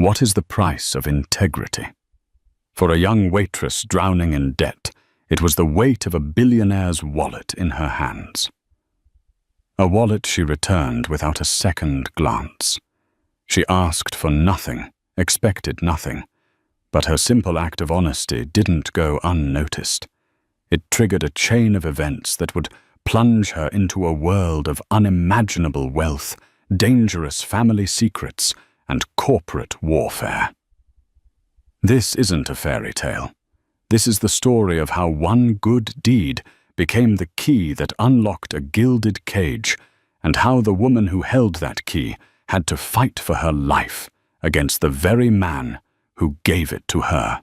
What is the price of integrity? For a young waitress drowning in debt, it was the weight of a billionaire's wallet in her hands. A wallet she returned without a second glance. She asked for nothing, expected nothing, but her simple act of honesty didn't go unnoticed. It triggered a chain of events that would plunge her into a world of unimaginable wealth, dangerous family secrets, and corporate warfare. This isn't a fairy tale. This is the story of how one good deed became the key that unlocked a gilded cage, and how the woman who held that key had to fight for her life against the very man who gave it to her.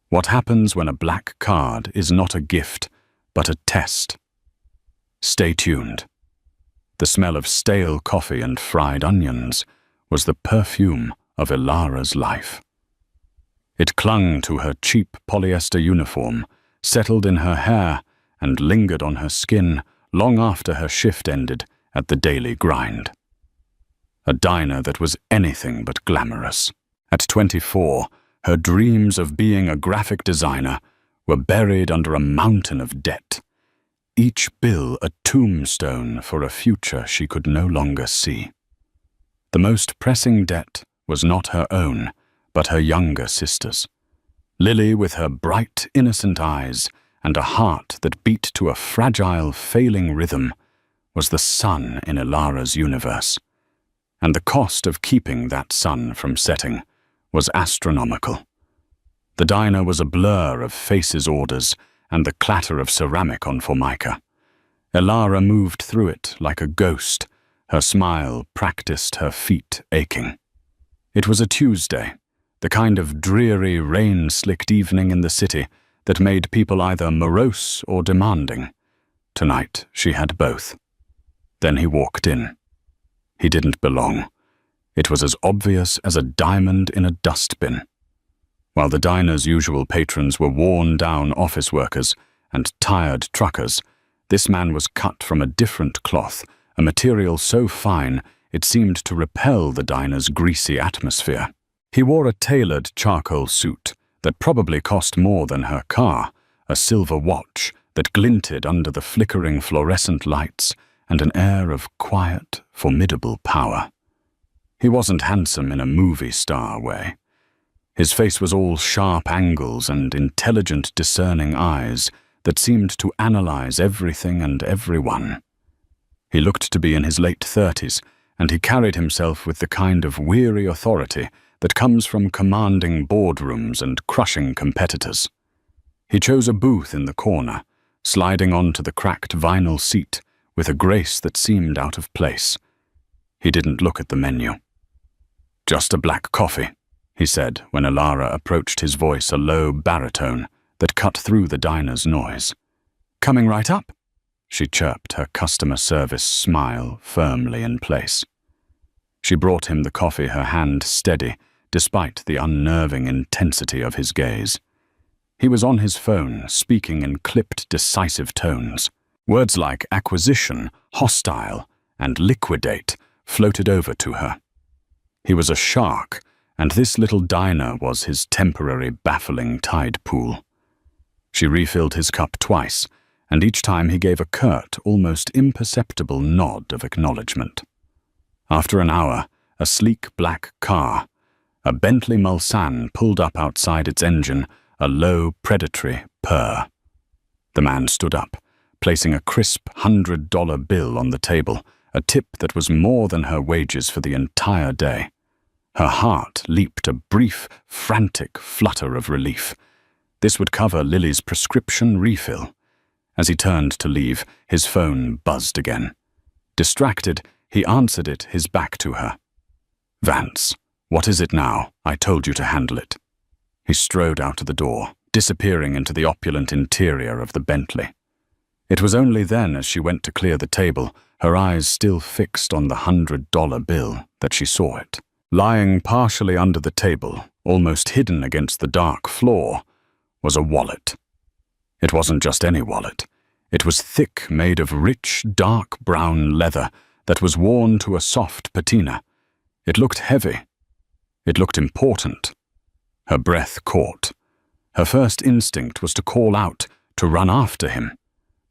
What happens when a black card is not a gift, but a test? Stay tuned. The smell of stale coffee and fried onions was the perfume of Ilara's life. It clung to her cheap polyester uniform, settled in her hair, and lingered on her skin long after her shift ended at the daily grind. A diner that was anything but glamorous. At 24, her dreams of being a graphic designer were buried under a mountain of debt, each bill a tombstone for a future she could no longer see. The most pressing debt was not her own, but her younger sister's. Lily, with her bright, innocent eyes and a heart that beat to a fragile, failing rhythm, was the sun in Ilara's universe. And the cost of keeping that sun from setting was astronomical. The diner was a blur of faces' orders and the clatter of ceramic on Formica. Ilara moved through it like a ghost, her smile practiced her feet aching. It was a Tuesday, the kind of dreary, rain-slicked evening in the city that made people either morose or demanding. Tonight she had both. Then he walked in. He didn't belong. It was as obvious as a diamond in a dustbin. While the diner's usual patrons were worn-down office workers and tired truckers, this man was cut from a different cloth, a material so fine it seemed to repel the diner's greasy atmosphere. He wore a tailored charcoal suit that probably cost more than her car, a silver watch that glinted under the flickering fluorescent lights, and an air of quiet, formidable power. He wasn't handsome in a movie star way. His face was all sharp angles and intelligent, discerning eyes that seemed to analyze everything and everyone. He looked to be in his late 30s, and he carried himself with the kind of weary authority that comes from commanding boardrooms and crushing competitors. He chose a booth in the corner, sliding onto the cracked vinyl seat with a grace that seemed out of place. He didn't look at the menu. "Just a black coffee," he said when Ilara approached, his voice a low baritone that cut through the diner's noise. "Coming right up," she chirped, her customer service smile firmly in place. She brought him the coffee, her hand steady, despite the unnerving intensity of his gaze. He was on his phone, speaking in clipped, decisive tones. Words like acquisition, hostile, and liquidate floated over to her. He was a shark, and this little diner was his temporary, baffling tide pool. She refilled his cup twice, and each time he gave a curt, almost imperceptible nod of acknowledgement. After an hour, a sleek black car, a Bentley Mulsanne, pulled up outside its engine, a low, predatory purr. The man stood up, placing a crisp $100 bill on the table, a tip that was more than her wages for the entire day. Her heart leaped a brief, frantic flutter of relief. This would cover Lily's prescription refill. As he turned to leave, his phone buzzed again. Distracted, he answered it, his back to her. "Vance, what is it now? I told you to handle it." He strode out of the door, disappearing into the opulent interior of the Bentley. It was only then, as she went to clear the table, her eyes still fixed on the $100 bill, that she saw it. Lying partially under the table, almost hidden against the dark floor, was a wallet. It wasn't just any wallet. It was thick, made of rich, dark brown leather that was worn to a soft patina. It looked heavy. It looked important. Her breath caught. Her first instinct was to call out, to run after him.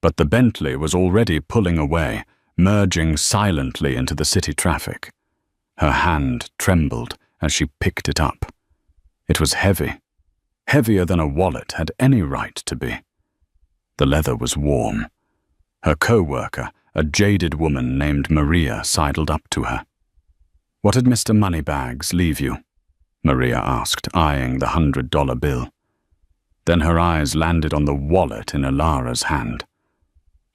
But the Bentley was already pulling away, merging silently into the city traffic. Her hand trembled as she picked it up. It was heavy, heavier than a wallet had any right to be. The leather was warm. Her co-worker, a jaded woman named Maria, sidled up to her. "What did Mr. Moneybags leave you?" Maria asked, eyeing the $100 bill. Then her eyes landed on the wallet in Ilara's hand.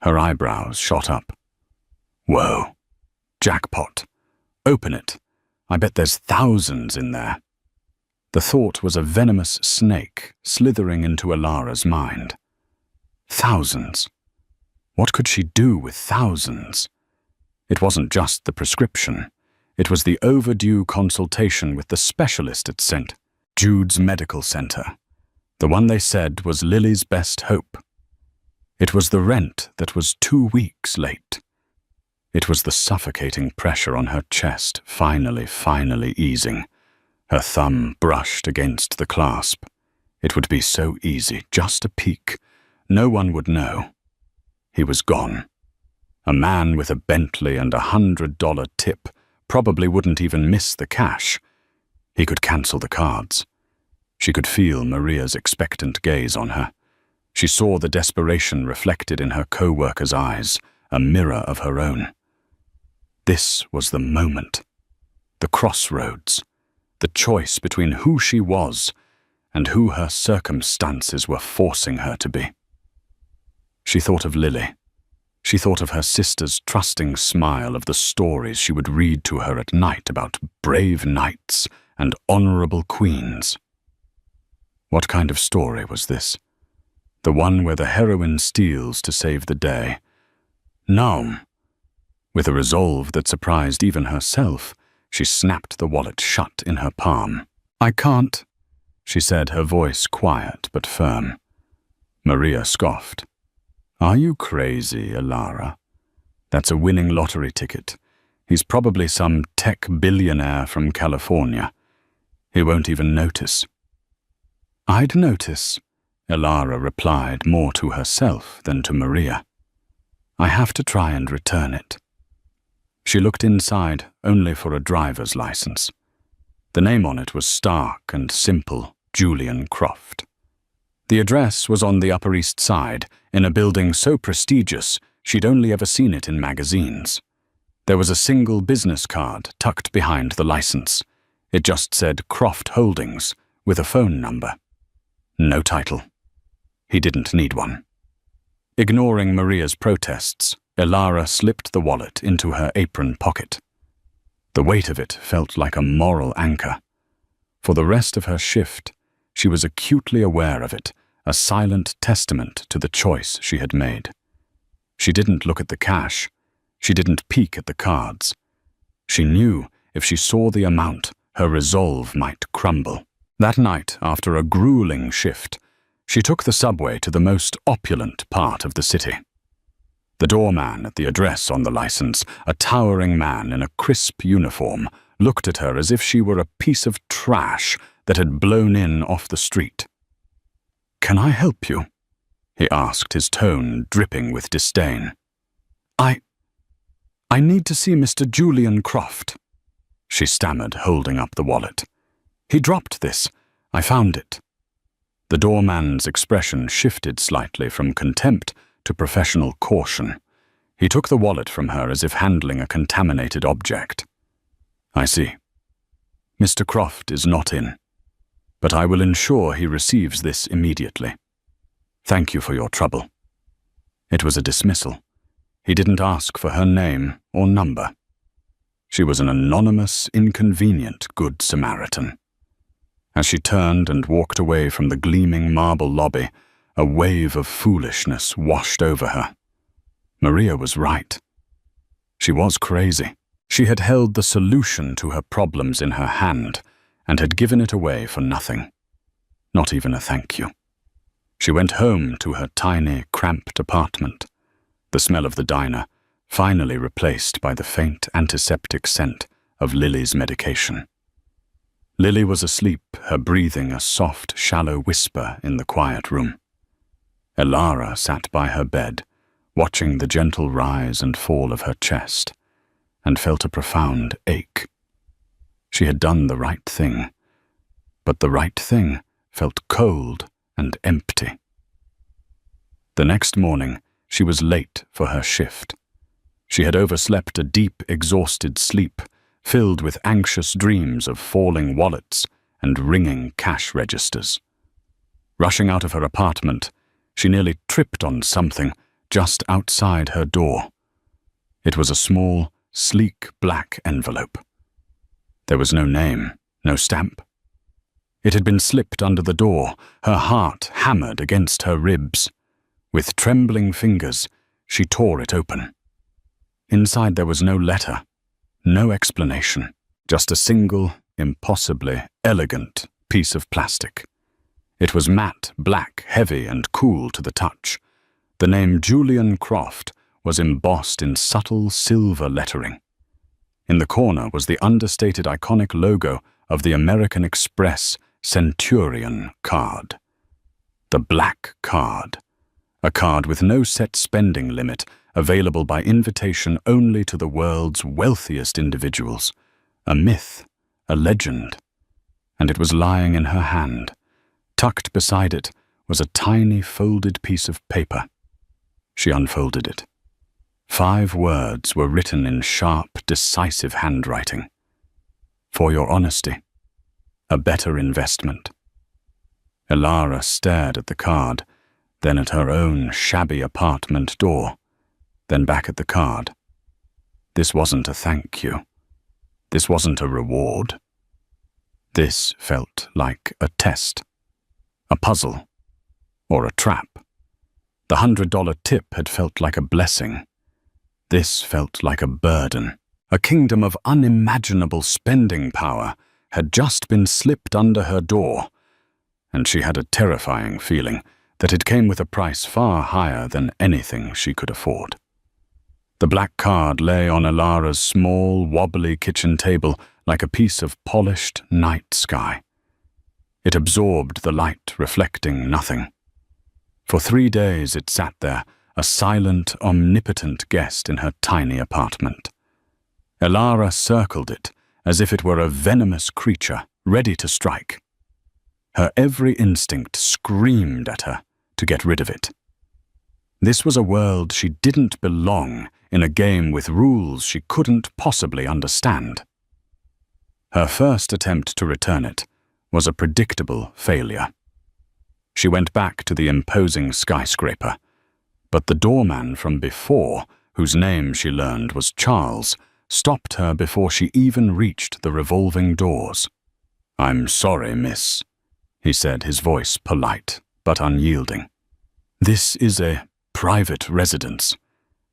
Her eyebrows shot up. "Whoa. Jackpot. Open it. I bet there's thousands in there." The thought was a venomous snake slithering into Ilara's mind. Thousands. What could she do with thousands? It wasn't just the prescription. It was the overdue consultation with the specialist at St. Jude's Medical Center. The one they said was Lily's best hope. It was the rent that was 2 weeks late. It was the suffocating pressure on her chest finally easing. Her thumb brushed against the clasp. It would be so easy, just a peek. No one would know. He was gone. A man with a Bentley and a $100 tip probably wouldn't even miss the cash. He could cancel the cards. She could feel Maria's expectant gaze on her. She saw the desperation reflected in her co-worker's eyes, a mirror of her own. This was the moment. The crossroads. The choice between who she was and who her circumstances were forcing her to be. She thought of Lily. She thought of her sister's trusting smile, of the stories she would read to her at night about brave knights and honorable queens. What kind of story was this? The one where the heroine steals to save the day? No. With a resolve that surprised even herself, she snapped the wallet shut in her palm. "I can't," she said, her voice quiet but firm. Maria scoffed. "Are you crazy, Ilara? That's a winning lottery ticket. He's probably some tech billionaire from California. He won't even notice." "I'd notice," Ilara replied, more to herself than to Maria. "I have to try and return it." She looked inside only for a driver's license. The name on it was stark and simple, Julian Croft. The address was on the Upper East Side, in a building so prestigious she'd only ever seen it in magazines. There was a single business card tucked behind the license. It just said Croft Holdings, with a phone number. No title. He didn't need one. Ignoring Maria's protests, Ilara slipped the wallet into her apron pocket. The weight of it felt like a moral anchor. For the rest of her shift, she was acutely aware of it, a silent testament to the choice she had made. She didn't look at the cash. She didn't peek at the cards. She knew if she saw the amount, her resolve might crumble. That night, after a grueling shift, she took the subway to the most opulent part of the city. The doorman at the address on the license, a towering man in a crisp uniform, looked at her as if she were a piece of trash that had blown in off the street. "Can I help you?" he asked, his tone dripping with disdain. I need to see Mr. Julian Croft," she stammered, holding up the wallet. "He dropped this. I found it." The doorman's expression shifted slightly from contempt to professional caution. He took the wallet from her as if handling a contaminated object. "I see. Mr. Croft is not in, but I will ensure he receives this immediately. Thank you for your trouble." It was a dismissal. He didn't ask for her name or number. She was an anonymous, inconvenient Good Samaritan. As she turned and walked away from the gleaming marble lobby, a wave of foolishness washed over her. Maria was right. She was crazy. She had held the solution to her problems in her hand and had given it away for nothing. Not even a thank you. She went home to her tiny, cramped apartment. The smell of the diner finally replaced by the faint antiseptic scent of Lily's medication. Lily was asleep, her breathing a soft, shallow whisper in the quiet room. Elara sat by her bed, watching the gentle rise and fall of her chest, and felt a profound ache. She had done the right thing, but the right thing felt cold and empty. The next morning, she was late for her shift. She had overslept a deep, exhausted sleep, filled with anxious dreams of falling wallets and ringing cash registers. Rushing out of her apartment, she nearly tripped on something just outside her door. It was a small, sleek black envelope. There was no name, no stamp. It had been slipped under the door, her heart hammered against her ribs. With trembling fingers, she tore it open. Inside there was no letter, no explanation, just a single, impossibly elegant piece of plastic. It was matte, black, heavy, and cool to the touch. The name Julian Croft was embossed in subtle silver lettering. In the corner was the understated iconic logo of the American Express Centurion card. The black card. A card with no set spending limit, available by invitation only to the world's wealthiest individuals. A myth, a legend. And it was lying in her hand. Tucked beside it was a tiny folded piece of paper. She unfolded it. 5 words were written in sharp, decisive handwriting. For your honesty. A better investment. Elara stared at the card, then at her own shabby apartment door, then back at the card. This wasn't a thank you. This wasn't a reward. This felt like a test, a puzzle, or a trap. The $100 tip had felt like a blessing. This felt like a burden. A kingdom of unimaginable spending power had just been slipped under her door, and she had a terrifying feeling that it came with a price far higher than anything she could afford. The black card lay on Elara's small, wobbly kitchen table like a piece of polished night sky. It absorbed the light, reflecting nothing. For 3 days it sat there, a silent, omnipotent guest in her tiny apartment. Elara circled it as if it were a venomous creature ready to strike. Her every instinct screamed at her to get rid of it. This was a world she didn't belong in, a game with rules she couldn't possibly understand. Her first attempt to return it was a predictable failure. She went back to the imposing skyscraper, but the doorman from before, whose name she learned was Charles, stopped her before she even reached the revolving doors. "I'm sorry, miss," he said, his voice polite but unyielding. "This is a private residence.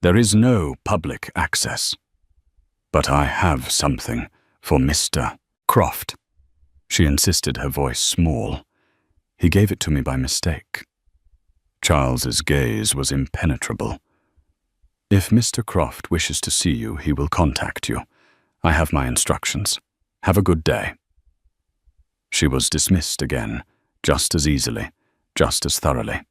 There is no public access. But I have something for Mr. Croft." She insisted, her voice small. "He gave it to me by mistake." Charles's gaze was impenetrable. "If Mr. Croft wishes to see you, he will contact you. I have my instructions. Have a good day." She was dismissed again, just as easily, just as thoroughly.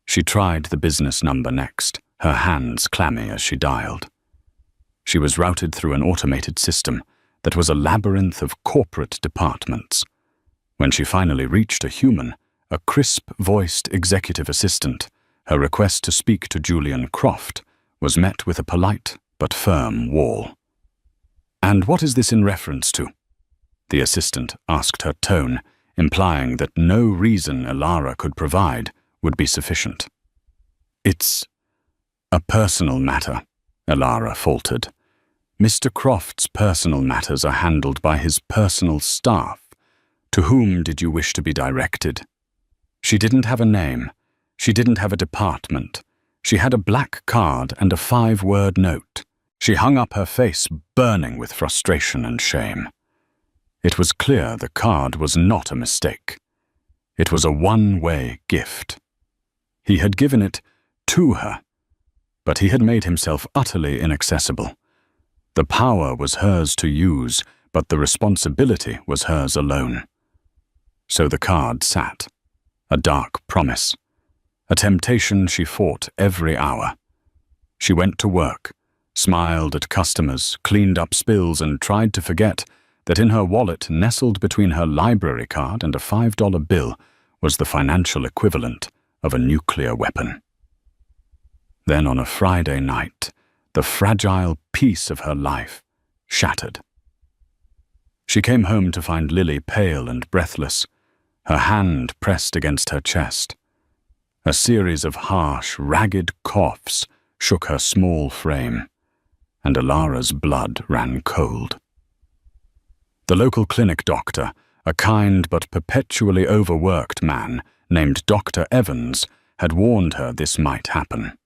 She tried the business number next, her hands clammy as she dialed. She was routed through an automated system that was a labyrinth of corporate departments. When she finally reached a human, a crisp-voiced executive assistant, her request to speak to Julian Croft was met with a polite but firm wall. "And what is this in reference to?" The assistant asked, her tone implying that no reason Elara could provide would be sufficient. "It's a personal matter," Elara faltered. "Mr. Croft's personal matters are handled by his personal staff. To whom did you wish to be directed?" She didn't have a name. She didn't have a department. She had a black card and a 5-word note. She hung up, her face burning with frustration and shame. It was clear the card was not a mistake. It was a one-way gift. He had given it to her, but he had made himself utterly inaccessible. The power was hers to use, but the responsibility was hers alone. So the card sat, a dark promise, a temptation she fought every hour. She went to work, smiled at customers, cleaned up spills, and tried to forget that in her wallet, nestled between her library card and a $5 bill, was the financial equivalent of a nuclear weapon. Then on a Friday night, the fragile piece of her life shattered. She came home to find Lily pale and breathless, her hand pressed against her chest. A series of harsh, ragged coughs shook her small frame, and Alara's blood ran cold. The local clinic doctor, a kind but perpetually overworked man named Dr. Evans, had warned her this might happen.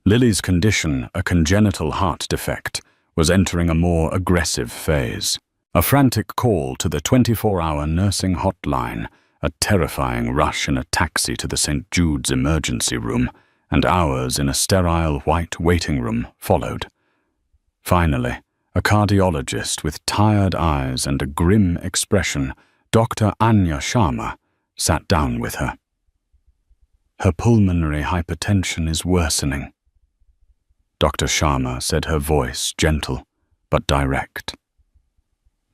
Lily's condition, a congenital heart defect, was entering a more aggressive phase. A frantic call to the 24-hour nursing hotline, a terrifying rush in a taxi to the St. Jude's emergency room, and hours in a sterile white waiting room followed. Finally, a cardiologist with tired eyes and a grim expression, Dr. Anya Sharma, sat down with her. "Her pulmonary hypertension is worsening." Dr. Sharma said, her voice gentle but direct.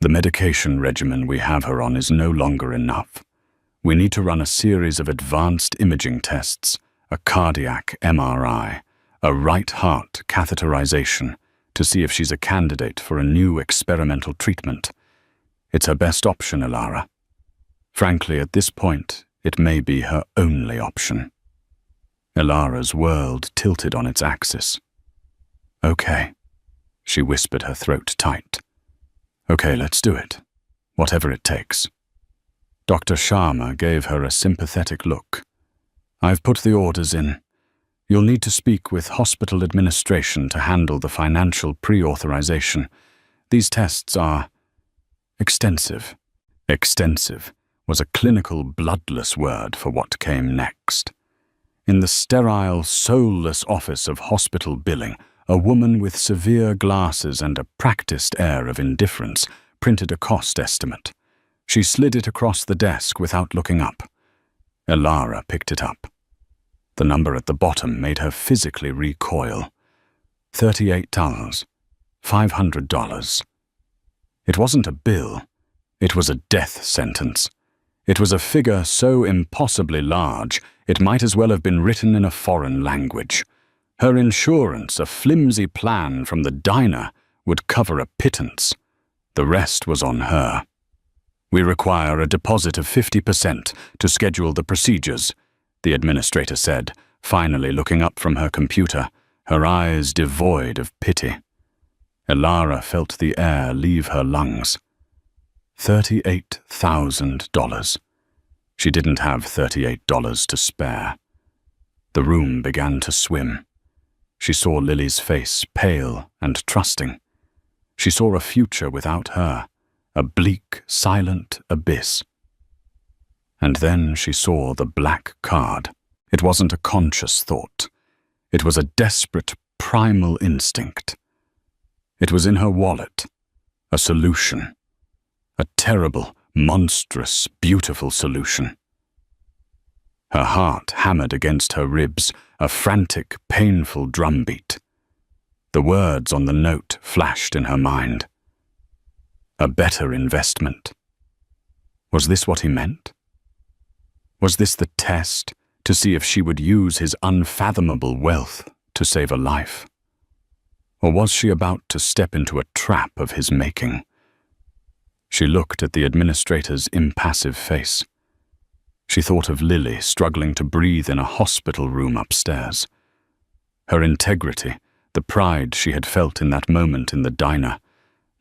"The medication regimen we have her on is no longer enough. We need to run a series of advanced imaging tests, a cardiac MRI, a right heart catheterization, to see if she's a candidate for a new experimental treatment. It's her best option, Alara. Frankly, at this point, it may be her only option." Alara's world tilted on its axis. "Okay," she whispered, her throat tight. "Okay, let's do it. Whatever it takes." Dr. Sharma gave her a sympathetic look. "I've put the orders in. You'll need to speak with hospital administration to handle the financial pre-authorization. These tests are extensive." Extensive was a clinical, bloodless word for what came next. In the sterile, soulless office of hospital billing, a woman with severe glasses and a practiced air of indifference printed a cost estimate. She slid it across the desk without looking up. Alara picked it up. The number at the bottom made her physically recoil. $38,500. It wasn't a bill. It was a death sentence. It was a figure so impossibly large, it might as well have been written in a foreign language. Her insurance, a flimsy plan from the diner, would cover a pittance. The rest was on her. "We require a deposit of 50% to schedule the procedures," the administrator said, finally looking up from her computer, her eyes devoid of pity. Alara felt the air leave her lungs. $38,000. She didn't have $38 to spare. The room began to swim. She saw Lily's face, pale and trusting. She saw a future without her, a bleak, silent abyss. And then she saw the black card. It wasn't a conscious thought. It was a desperate, primal instinct. It was in her wallet, a solution, a terrible, monstrous, beautiful solution. Her heart hammered against her ribs, a frantic, painful drumbeat. The words on the note flashed in her mind. A better investment. Was this what he meant? Was this the test to see if she would use his unfathomable wealth to save a life? Or was she about to step into a trap of his making? She looked at the administrator's impassive face. She thought of Lily struggling to breathe in a hospital room upstairs. Her integrity, the pride she had felt in that moment in the diner,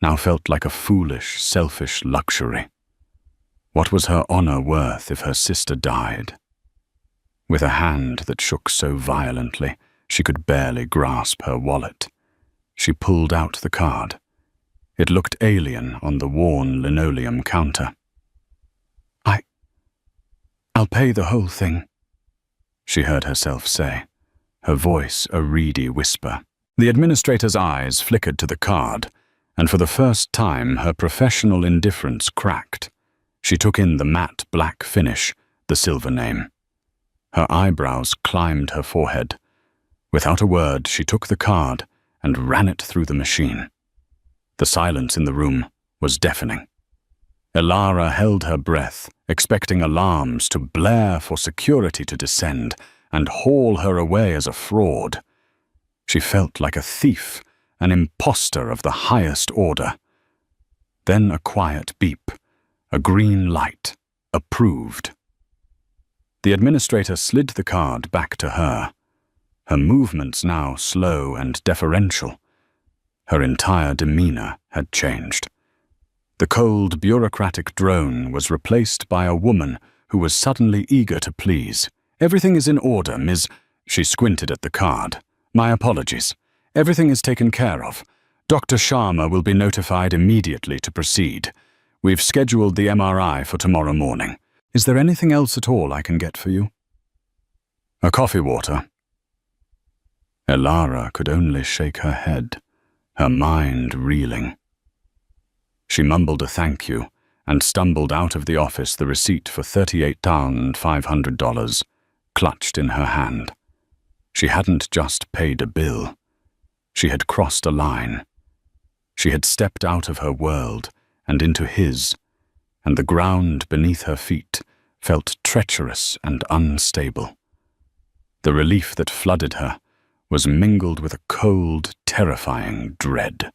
now felt like a foolish, selfish luxury. What was her honor worth if her sister died? With a hand that shook so violently she could barely grasp her wallet, she pulled out the card. It looked alien on the worn linoleum counter. I'll pay the whole thing," she heard herself say, her voice a reedy whisper. The administrator's eyes flickered to the card, and for the first time her professional indifference cracked. She took in the matte black finish, the silver name. Her eyebrows climbed her forehead. Without a word, she took the card and ran it through the machine. The silence in the room was deafening. Elara held her breath, expecting alarms to blare for security to descend and haul her away as a fraud. She felt like a thief, an imposter of the highest order. Then a quiet beep, a green light, approved. The administrator slid the card back to her, her movements now slow and deferential. Her entire demeanor had changed. The cold, bureaucratic drone was replaced by a woman who was suddenly eager to please. "Everything is in order, Ms." She squinted at the card. "My apologies. Everything is taken care of. Dr. Sharma will be notified immediately to proceed. We've scheduled the MRI for tomorrow morning. Is there anything else at all I can get for you?" "A coffee water." Elara could only shake her head, her mind reeling. She mumbled a thank you and stumbled out of the office, the receipt for $38,500 clutched in her hand. She hadn't just paid a bill. She had crossed a line. She had stepped out of her world and into his, and the ground beneath her feet felt treacherous and unstable. The relief that flooded her was mingled with a cold, terrifying dread.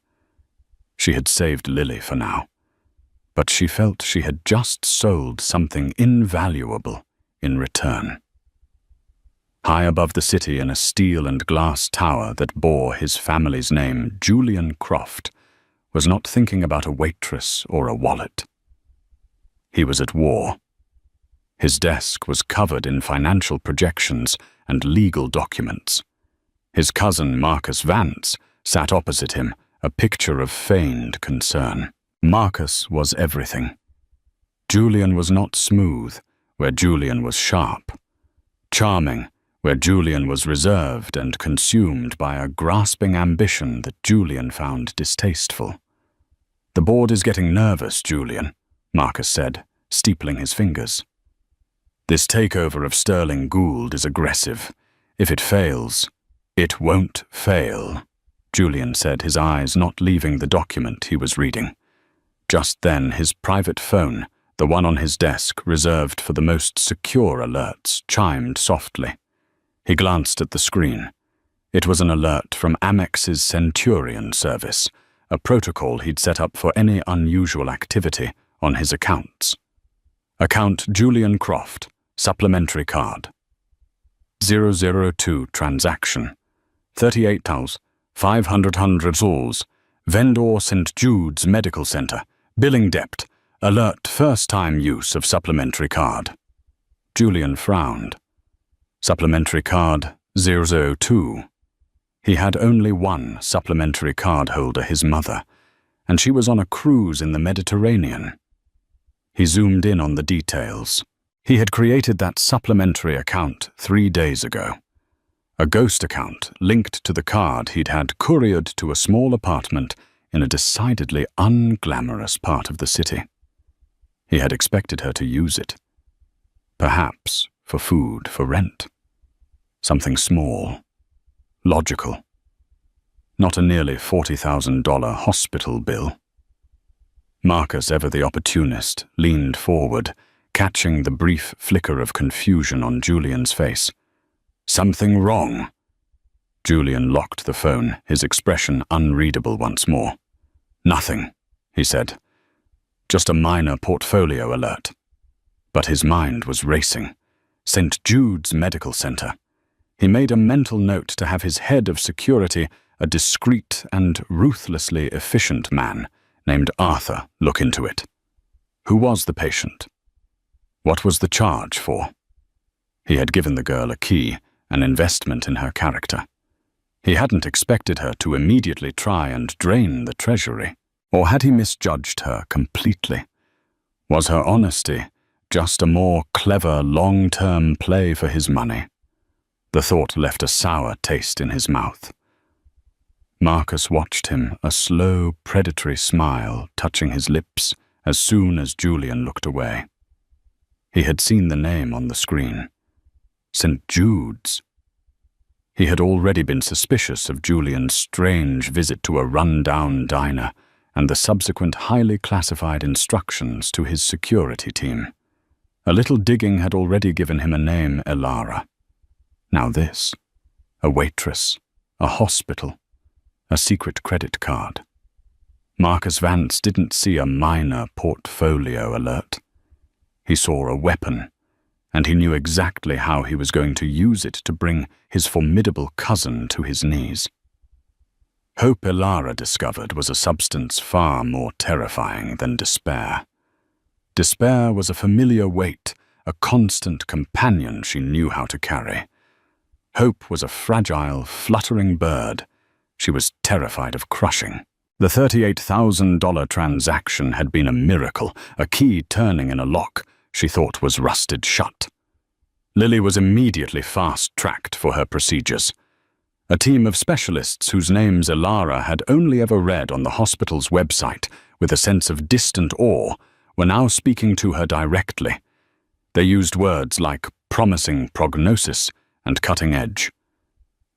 She had saved Lily for now, but she felt she had just sold something invaluable in return. High above the city in a steel and glass tower that bore his family's name, Julian Croft was not thinking about a waitress or a wallet. He was at war. His desk was covered in financial projections and legal documents. His cousin Marcus Vance sat opposite him, a picture of feigned concern. Marcus was everything. Julian was not smooth, where Julian was sharp. Charming, where Julian was reserved and consumed by a grasping ambition that Julian found distasteful. "The board is getting nervous, Julian," Marcus said, steepling his fingers. "This takeover of Sterling Gould is aggressive. If it fails—" "It won't fail," Julian said, his eyes not leaving the document he was reading. Just then, his private phone, the one on his desk reserved for the most secure alerts, chimed softly. He glanced at the screen. It was an alert from Amex's Centurion service, a protocol he'd set up for any unusual activity on his accounts. Account Julian Croft, supplementary card. 002 transaction. 38,500 souls. Vendor St. Jude's Medical Center. Billing debt. Alert first-time use of supplementary card. Julian frowned. Supplementary card 002. He had only one supplementary card holder, his mother, and she was on a cruise in the Mediterranean. He zoomed in on the details. He had created that supplementary account 3 days ago. A ghost account linked to the card he'd had couriered to a small apartment in a decidedly unglamorous part of the city. He had expected her to use it. Perhaps for food, for rent. Something small, logical. Not a nearly $40,000 hospital bill. Marcus, ever the opportunist, leaned forward, catching the brief flicker of confusion on Julian's face. "Something wrong?" Julian locked the phone, his expression unreadable once more. "Nothing," he said. "Just a minor portfolio alert." But his mind was racing. St. Jude's Medical Center. He made a mental note to have his head of security, a discreet and ruthlessly efficient man named Arthur, look into it. Who was the patient? What was the charge for? He had given the girl a key, an investment in her character. He hadn't expected her to immediately try and drain the treasury. Or had he misjudged her completely? Was her honesty just a more clever long-term play for his money? The thought left a sour taste in his mouth. Marcus watched him, a slow, predatory smile touching his lips as soon as Julian looked away. He had seen the name on the screen. St. Jude's. He had already been suspicious of Julian's strange visit to a run-down diner and the subsequent highly classified instructions to his security team. A little digging had already given him a name, Elara. Now this. A waitress, a hospital, a secret credit card. Marcus Vance didn't see a minor portfolio alert. He saw a weapon, and he knew exactly how he was going to use it to bring his formidable cousin to his knees. Hope Elara discovered was a substance far more terrifying than despair. Despair was a familiar weight, a constant companion she knew how to carry. Hope was a fragile, fluttering bird she was terrified of crushing. The $38,000 transaction had been a miracle, a key turning in a lock she thought was rusted shut. Lily was immediately fast-tracked for her procedures. A team of specialists whose names Elara had only ever read on the hospital's website with a sense of distant awe were now speaking to her directly. They used words like promising prognosis and cutting edge.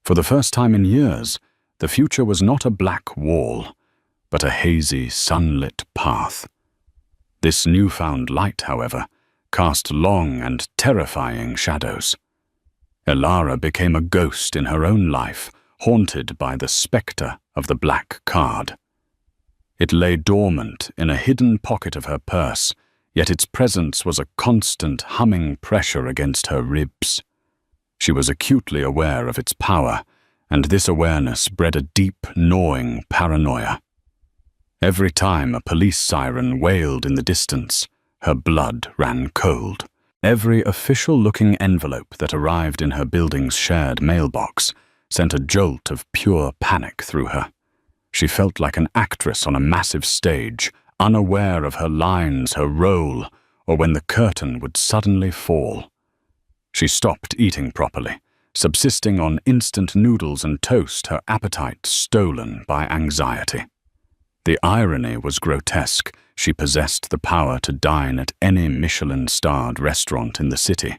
For the first time in years, the future was not a black wall, but a hazy, sunlit path. This newfound light, however, cast long and terrifying shadows. Elara became a ghost in her own life, haunted by the spectre of the black card. It lay dormant in a hidden pocket of her purse, yet its presence was a constant humming pressure against her ribs. She was acutely aware of its power, and this awareness bred a deep, gnawing paranoia. Every time a police siren wailed in the distance, her blood ran cold. Every official-looking envelope that arrived in her building's shared mailbox sent a jolt of pure panic through her. She felt like an actress on a massive stage, unaware of her lines, her role, or when the curtain would suddenly fall. She stopped eating properly, subsisting on instant noodles and toast, her appetite stolen by anxiety. The irony was grotesque. She possessed the power to dine at any Michelin-starred restaurant in the city,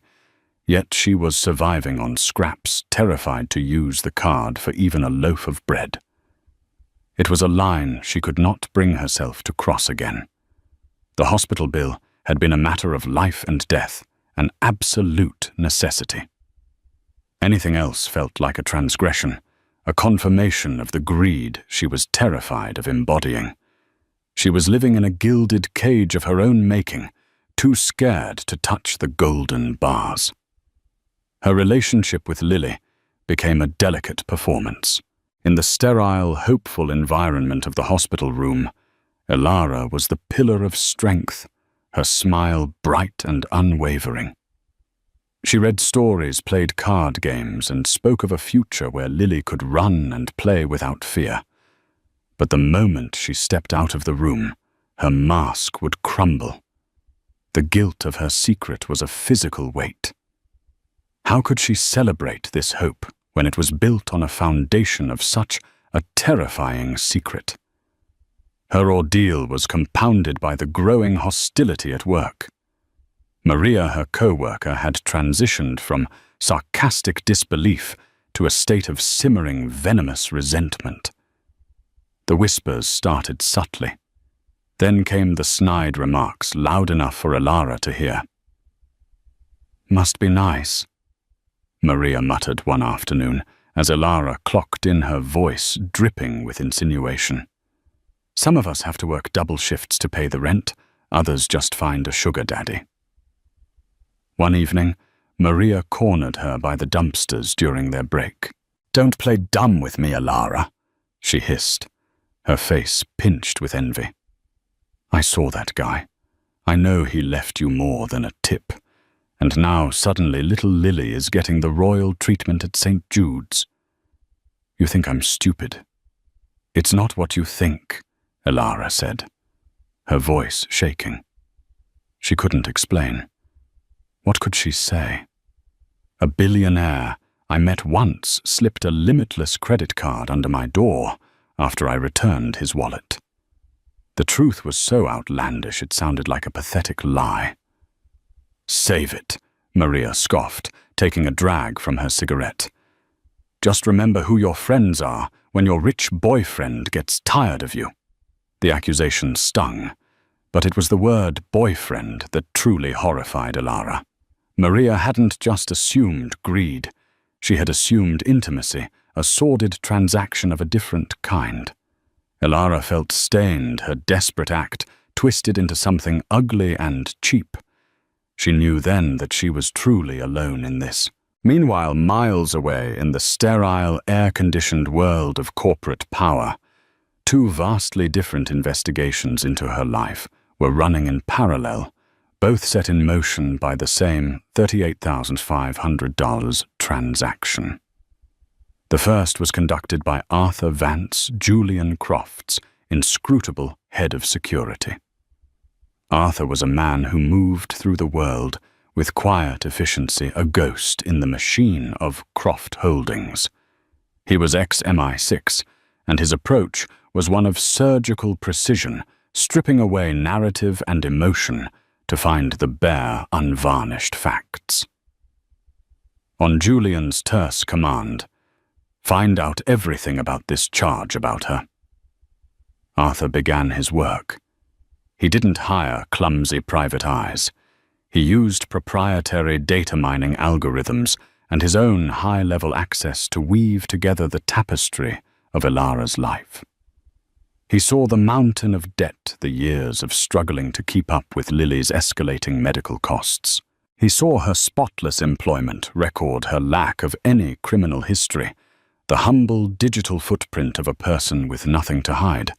yet she was surviving on scraps, terrified to use the card for even a loaf of bread. It was a line she could not bring herself to cross again. The hospital bill had been a matter of life and death, an absolute necessity. Anything else felt like a transgression, a confirmation of the greed she was terrified of embodying. She was living in a gilded cage of her own making, too scared to touch the golden bars. Her relationship with Lily became a delicate performance. In the sterile, hopeful environment of the hospital room, Elara was the pillar of strength, her smile bright and unwavering. She read stories, played card games, and spoke of a future where Lily could run and play without fear. But the moment she stepped out of the room, her mask would crumble. The guilt of her secret was a physical weight. How could she celebrate this hope when it was built on a foundation of such a terrifying secret? Her ordeal was compounded by the growing hostility at work. Maria, her co-worker, had transitioned from sarcastic disbelief to a state of simmering, venomous resentment. The whispers started subtly. Then came the snide remarks, loud enough for Elara to hear. "Must be nice," Maria muttered one afternoon, as Elara clocked in, her voice dripping with insinuation. "Some of us have to work double shifts to pay the rent, others just find a sugar daddy." One evening, Maria cornered her by the dumpsters during their break. "Don't play dumb with me, Elara," she hissed, her face pinched with envy. "I saw that guy. I know he left you more than a tip. And now suddenly little Lily is getting the royal treatment at St. Jude's. You think I'm stupid." "It's not what you think," Elara said, her voice shaking. She couldn't explain. What could she say? A billionaire I met once slipped a limitless credit card under my door, after I returned his wallet. The truth was so outlandish it sounded like a pathetic lie. "Save it," Maria scoffed, taking a drag from her cigarette. "Just remember who your friends are when your rich boyfriend gets tired of you." The accusation stung, but it was the word boyfriend that truly horrified Elara. Maria hadn't just assumed greed. She had assumed intimacy, a sordid transaction of a different kind. Elara felt stained, her desperate act twisted into something ugly and cheap. She knew then that she was truly alone in this. Meanwhile, miles away in the sterile, air-conditioned world of corporate power, two vastly different investigations into her life were running in parallel, both set in motion by the same $38,500 transaction. The first was conducted by Arthur Vance Julian Crofts, inscrutable head of security. Arthur was a man who moved through the world with quiet efficiency, a ghost in the machine of Croft Holdings. He was ex-MI6, and his approach was one of surgical precision, stripping away narrative and emotion to find the bare, unvarnished facts. On Julian's terse command, "Find out everything about this charge about her." Arthur began his work. He didn't hire clumsy private eyes. He used proprietary data mining algorithms and his own high-level access to weave together the tapestry of Elara's life. He saw the mountain of debt, the years of struggling to keep up with Lily's escalating medical costs. He saw her spotless employment record, her lack of any criminal history, the humble digital footprint of a person with nothing to hide.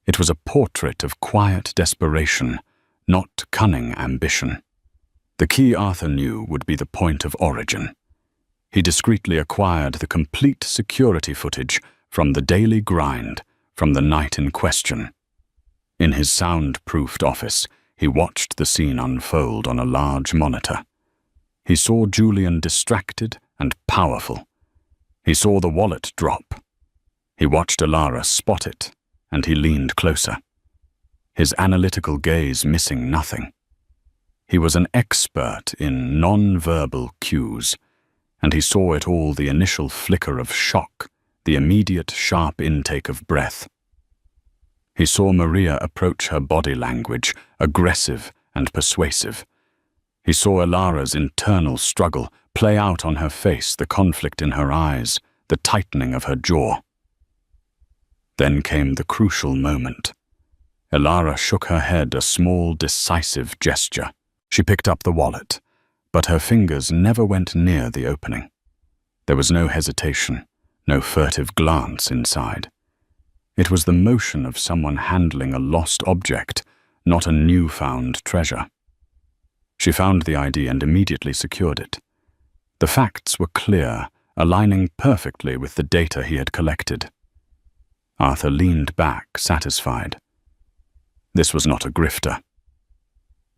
It was a portrait of quiet desperation, not cunning ambition. The key, Arthur knew, would be the point of origin. He discreetly acquired the complete security footage from the daily grind, from the night in question. In his sound-proofed office, he watched the scene unfold on a large monitor. He saw Julian distracted and powerful. He saw the wallet drop. He watched Elara spot it, and he leaned closer, his analytical gaze missing nothing. He was an expert in non-verbal cues, and he saw it all: the initial flicker of shock, the immediate sharp intake of breath. He saw Maria approach her body language, aggressive and persuasive. He saw Elara's internal struggle play out on her face, the conflict in her eyes, the tightening of her jaw. Then came the crucial moment. Elara shook her head, a small, decisive gesture. She picked up the wallet, but her fingers never went near the opening. There was no hesitation, no furtive glance inside. It was the motion of someone handling a lost object, not a newfound treasure. She found the ID and immediately secured it. The facts were clear, aligning perfectly with the data he had collected. Arthur leaned back, satisfied. This was not a grifter.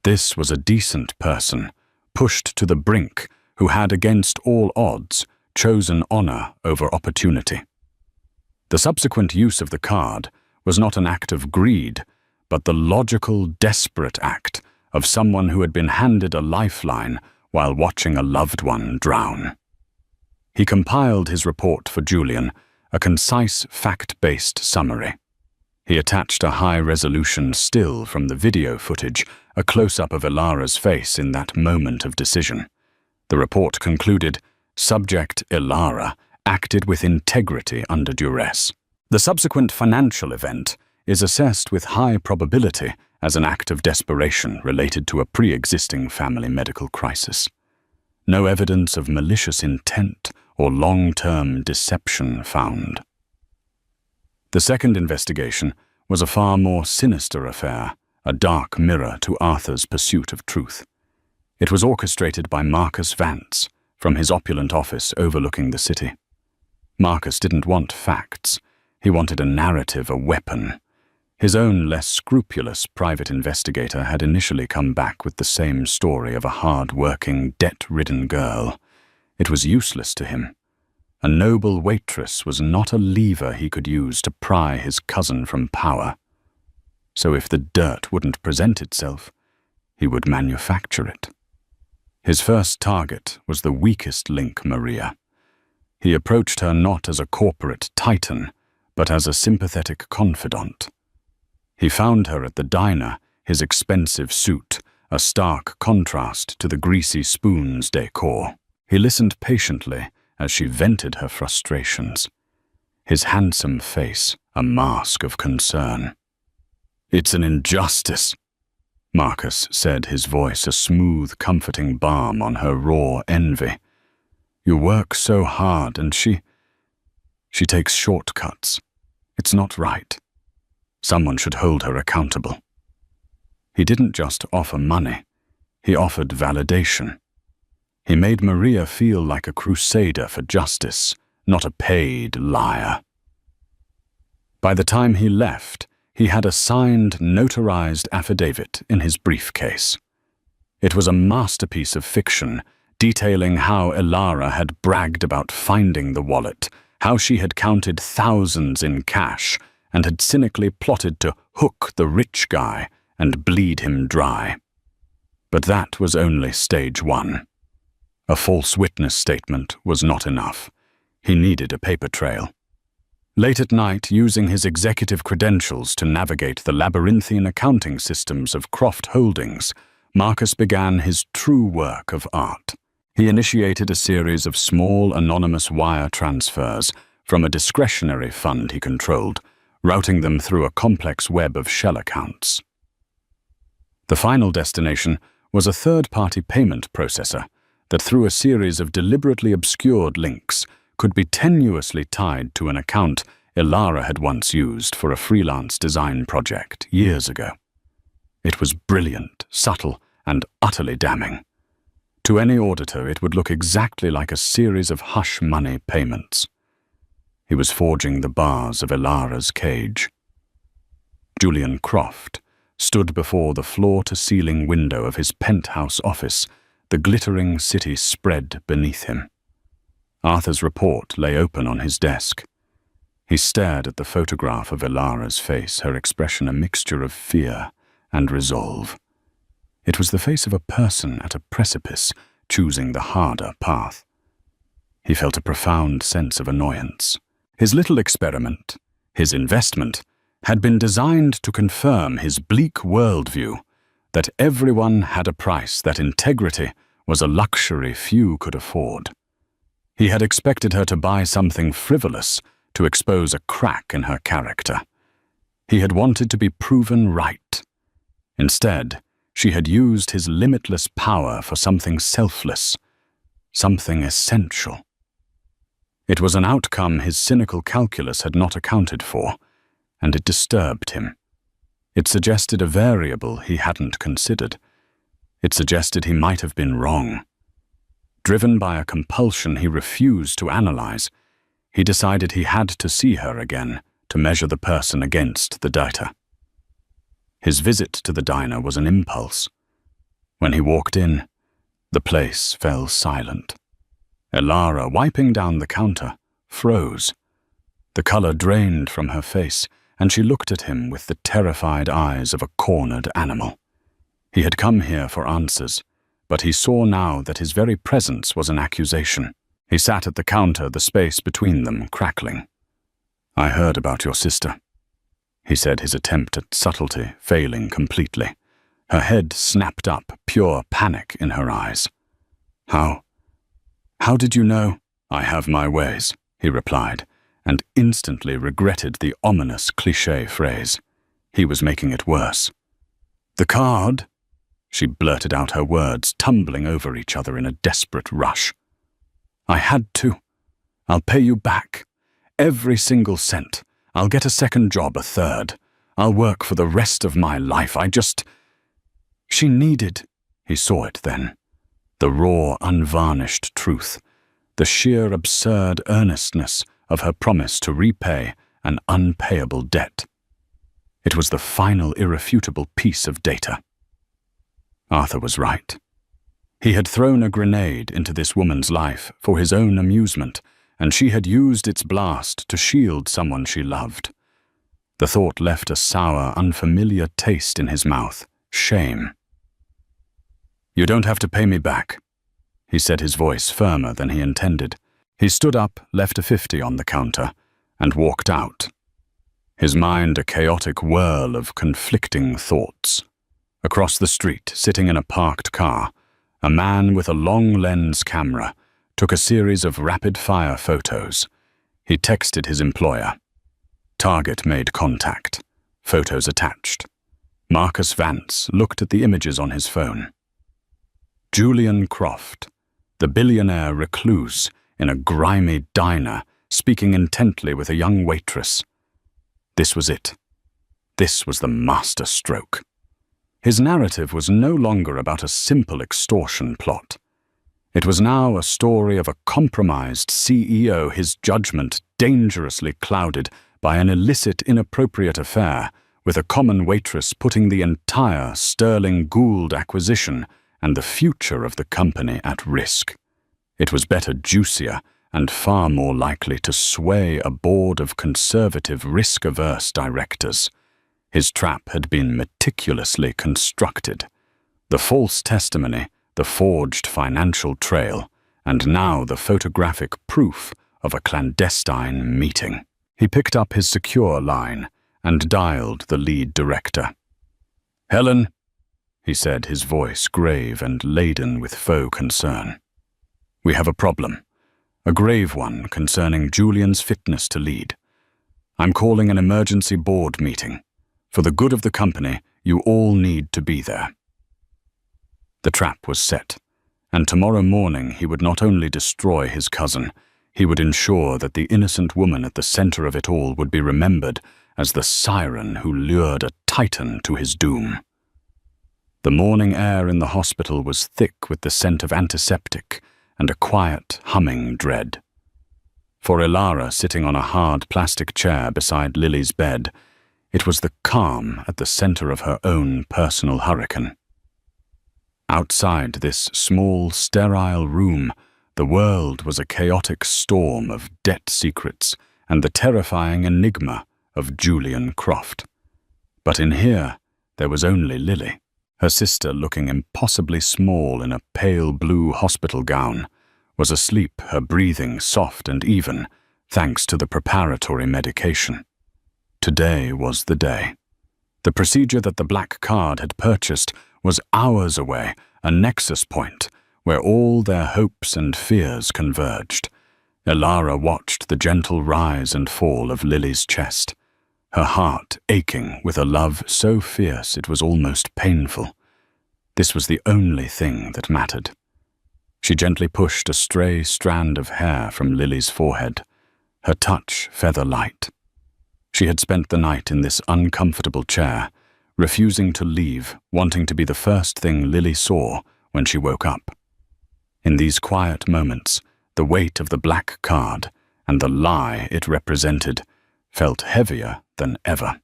This was a decent person, pushed to the brink, who had, against all odds, chosen honor over opportunity. The subsequent use of the card was not an act of greed, but the logical, desperate act of someone who had been handed a lifeline while watching a loved one drown. He compiled his report for Julian, a concise, fact-based summary. He attached a high-resolution still from the video footage, a close-up of Elara's face in that moment of decision. The report concluded, "Subject Elara acted with integrity under duress." The subsequent financial event is assessed with high probability as an act of desperation related to a pre-existing family medical crisis. No evidence of malicious intent or long-term deception found. The second investigation was a far more sinister affair, a dark mirror to Arthur's pursuit of truth. It was orchestrated by Marcus Vance from his opulent office overlooking the city. Marcus didn't want facts. He wanted a narrative, a weapon. His own less scrupulous private investigator had initially come back with the same story of a hard-working, debt-ridden girl. It was useless to him. A noble waitress was not a lever he could use to pry his cousin from power. So if the dirt wouldn't present itself, he would manufacture it. His first target was the weakest link, Maria. He approached her not as a corporate titan, but as a sympathetic confidant. He found her at the diner, his expensive suit, a stark contrast to the greasy spoons decor. He listened patiently as she vented her frustrations, his handsome face a mask of concern. "It's an injustice," Marcus said, his voice a smooth, comforting balm on her raw envy. "You work so hard and she takes shortcuts. It's not right. Someone should hold her accountable." He didn't just offer money, he offered validation. He made Maria feel like a crusader for justice, not a paid liar. By the time he left, he had a signed, notarized affidavit in his briefcase. It was a masterpiece of fiction, detailing how Elara had bragged about finding the wallet, how she had counted thousands in cash, and had cynically plotted to hook the rich guy and bleed him dry. But that was only stage one. A false witness statement was not enough. He needed a paper trail. Late at night, using his executive credentials to navigate the labyrinthine accounting systems of Croft Holdings, Marcus began his true work of art. He initiated a series of small anonymous wire transfers from a discretionary fund he controlled, routing them through a complex web of shell accounts. The final destination was a third-party payment processor that, through a series of deliberately obscured links, could be tenuously tied to an account Elara had once used for a freelance design project years ago. It was brilliant, subtle, and utterly damning. To any auditor, it would look exactly like a series of hush-money payments. He was forging the bars of Elara's cage. Julian Croft stood before the floor-to-ceiling window of his penthouse office, the glittering city spread beneath him. Arthur's report lay open on his desk. He stared at the photograph of Elara's face, her expression a mixture of fear and resolve. It was the face of a person at a precipice, choosing the harder path. He felt a profound sense of annoyance. His little experiment, his investment, had been designed to confirm his bleak worldview, that everyone had a price, that integrity was a luxury few could afford. He had expected her to buy something frivolous to expose a crack in her character. He had wanted to be proven right. Instead, she had used his limitless power for something selfless, something essential. It was an outcome his cynical calculus had not accounted for, and it disturbed him. It suggested a variable he hadn't considered. It suggested he might have been wrong. Driven by a compulsion he refused to analyze, he decided he had to see her again to measure the person against the data. His visit to the diner was an impulse. When he walked in, the place fell silent. Elara, wiping down the counter, froze. The color drained from her face, and she looked at him with the terrified eyes of a cornered animal. He had come here for answers, but he saw now that his very presence was an accusation. He sat at the counter, the space between them crackling. "I heard about your sister," he said, his attempt at subtlety failing completely. Her head snapped up, pure panic in her eyes. How did you know?" "I have my ways," he replied, and instantly regretted the ominous cliché phrase. He was making it worse. "The card?" She blurted out, her words tumbling over each other in a desperate rush. "I had to. I'll pay you back. Every single cent. I'll get a second job, a third. I'll work for the rest of my life. She needed," he saw it then, the raw, unvarnished truth, the sheer absurd earnestness of her promise to repay an unpayable debt. It was the final irrefutable piece of data. Arthur was right. He had thrown a grenade into this woman's life for his own amusement, and she had used its blast to shield someone she loved. The thought left a sour, unfamiliar taste in his mouth. Shame. "You don't have to pay me back," he said, his voice firmer than he intended. He stood up, left a 50 on the counter, and walked out. His mind a chaotic whirl of conflicting thoughts. Across the street, sitting in a parked car, a man with a long-lens camera took a series of rapid-fire photos. He texted his employer. Target made contact. Photos attached. Marcus Vance looked at the images on his phone. Julian Croft, the billionaire recluse in a grimy diner, speaking intently with a young waitress. This was it. This was the master stroke. His narrative was no longer about a simple extortion plot. It was now a story of a compromised CEO, his judgment dangerously clouded by an illicit, inappropriate affair with a common waitress, putting the entire Sterling Gould acquisition and the future of the company at risk. It was better, juicier, and far more likely to sway a board of conservative, risk-averse directors. His trap had been meticulously constructed. The false testimony, the forged financial trail, and now the photographic proof of a clandestine meeting. He picked up his secure line and dialed the lead director. "Helen," he said, his voice grave and laden with faux concern. "We have a problem. A grave one concerning Julian's fitness to lead. I'm calling an emergency board meeting. For the good of the company, you all need to be there." The trap was set, and tomorrow morning he would not only destroy his cousin, he would ensure that the innocent woman at the center of it all would be remembered as the siren who lured a titan to his doom. The morning air in the hospital was thick with the scent of antiseptic and a quiet, humming dread. For Ilara, sitting on a hard plastic chair beside Lily's bed, it was the calm at the center of her own personal hurricane. Outside this small, sterile room, the world was a chaotic storm of debt secrets and the terrifying enigma of Julian Croft. But in here, there was only Lily, her sister, looking impossibly small in a pale blue hospital gown, was asleep, her breathing soft and even, thanks to the preparatory medication. Today was the day. The procedure that the Black Card had purchased was hours away, a nexus point where all their hopes and fears converged. Ilara watched the gentle rise and fall of Lily's chest, her heart aching with a love so fierce it was almost painful. This was the only thing that mattered. She gently pushed a stray strand of hair from Lily's forehead, her touch feather light. She had spent the night in this uncomfortable chair, refusing to leave, wanting to be the first thing Lily saw when she woke up. In these quiet moments, the weight of the Black Card and the lie it represented felt heavier than ever.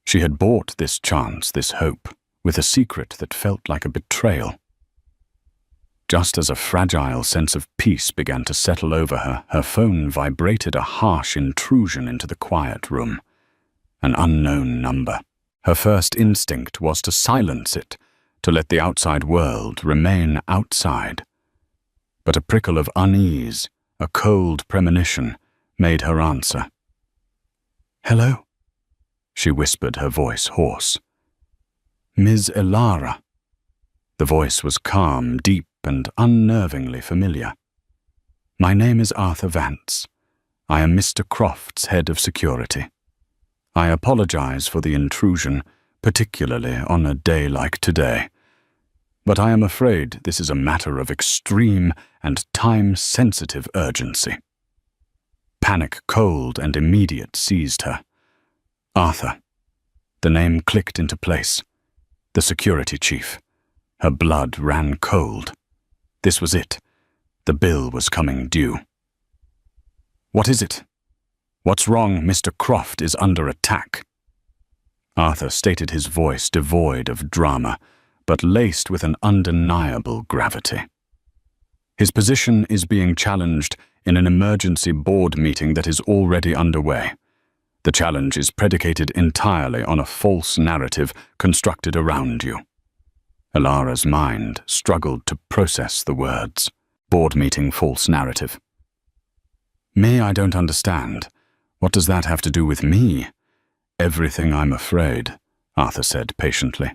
She had bought this chance, this hope, with a secret that felt like a betrayal. Just as a fragile sense of peace began to settle over her, her phone vibrated, a harsh intrusion into the quiet room. An unknown number. Her first instinct was to silence it, to let the outside world remain outside. But a prickle of unease, a cold premonition, made her answer. "Hello?" she whispered, her voice hoarse. "Ms. Ilara." The voice was calm, deep, and unnervingly familiar. "My name is Arthur Vance. I am Mr. Croft's head of security. I apologize for the intrusion, particularly on a day like today. But I am afraid this is a matter of extreme and time-sensitive urgency." Panic, cold and immediate, seized her. Arthur. The name clicked into place. The security chief. Her blood ran cold. This was it. The bill was coming due. "What is it? What's wrong? Mr. Croft is under attack." Arthur stated, his voice devoid of drama, but laced with an undeniable gravity. "His position is being challenged in an emergency board meeting that is already underway. The challenge is predicated entirely on a false narrative constructed around you. Elara's mind struggled to process the words. Board meeting false narrative. Me, I don't understand. What does that have to do with me? Everything, I'm afraid, Arthur said patiently.